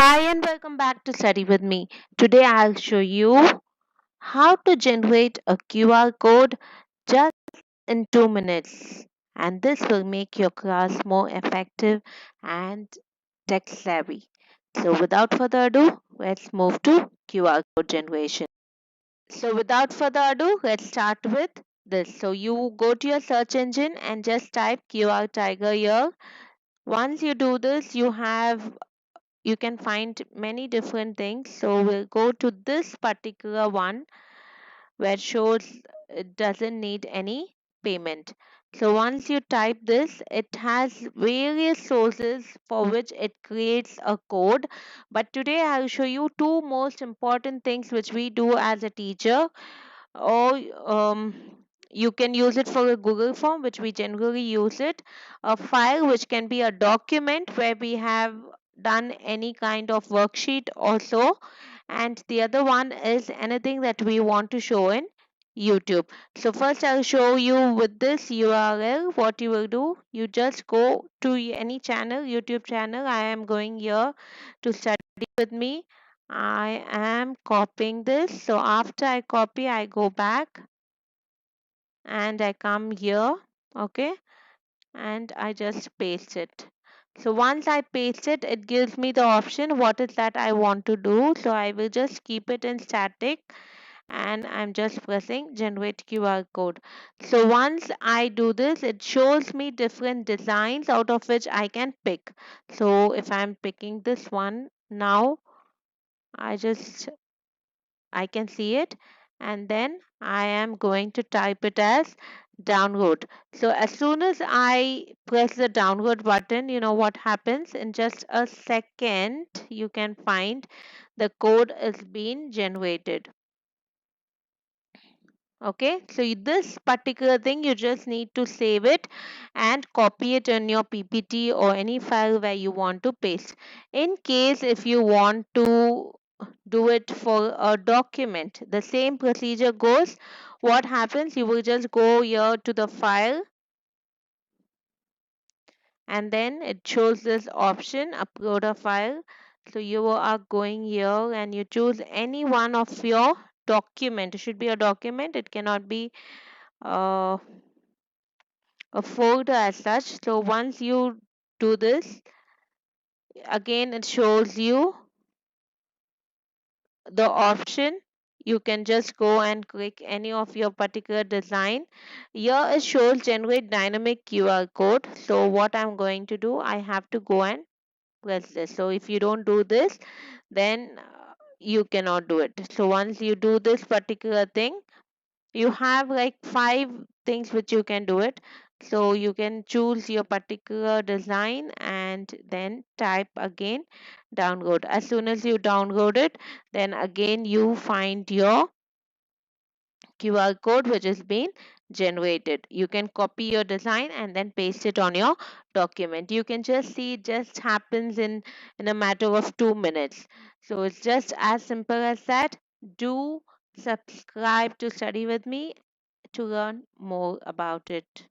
Hi and welcome back to Study with me. Today I'll show you how to generate a QR code just in 2 minutes. And this will make your class more effective and tech savvy. So without further ado, let's move to QR code generation. So without further ado, let's start with this. So you go to your search engine and just type QR Tiger here. Once you do this, you can find many different things. So we'll go to this particular one where it shows it doesn't need any payment. So once you type this, it has various sources for which it creates a code. But today I'll show you two most important things which we do as a teacher, or you can use it for a Google form, which we generally use it, a file which can be a document where we have done any kind of worksheet also, and the other one is anything that we want to show in YouTube. So first I'll show you with this URL what you will do. You just go to any channel, YouTube channel. I am going here to Study with me. I am copying this. So after I copy, I go back and I come here. Okay. And I just paste it. So once I paste it, it gives me the option what is that I want to do. So I will just keep it in static and I'm just pressing generate QR code. So once I do this, it shows me different designs out of which I can pick. So if I'm picking this one now, I just I can see it, and then I am going to type it as download. So as soon as I press the download button, you know what happens? In just a second, you can find the code is being generated. Okay, so this particular thing you just need to save it and copy it in your PPT or any file where you want to paste. In case if you want to do it for a document, the same procedure goes. What happens? You will just go here to the file, and then it shows this option upload a file. So you are going here and you choose any one of your document. It should be a document, it cannot be uh, a folder as such. So once you do this, again it shows you the option. You can just go and click any of your particular design. Here it shows generate dynamic QR code. So what I'm going to do, I have to go and press this. So if you don't do this, then you cannot do it. So once you do this particular thing, you have like 5 things which you can do it. So you can choose your particular design and then type again download. As soon as you download it, then again you find your QR code which is being generated. You can copy your design and then paste it on your document. You can just see it just happens in a matter of 2 minutes. So it's just as simple as that. Do subscribe to Study with me to learn more about it.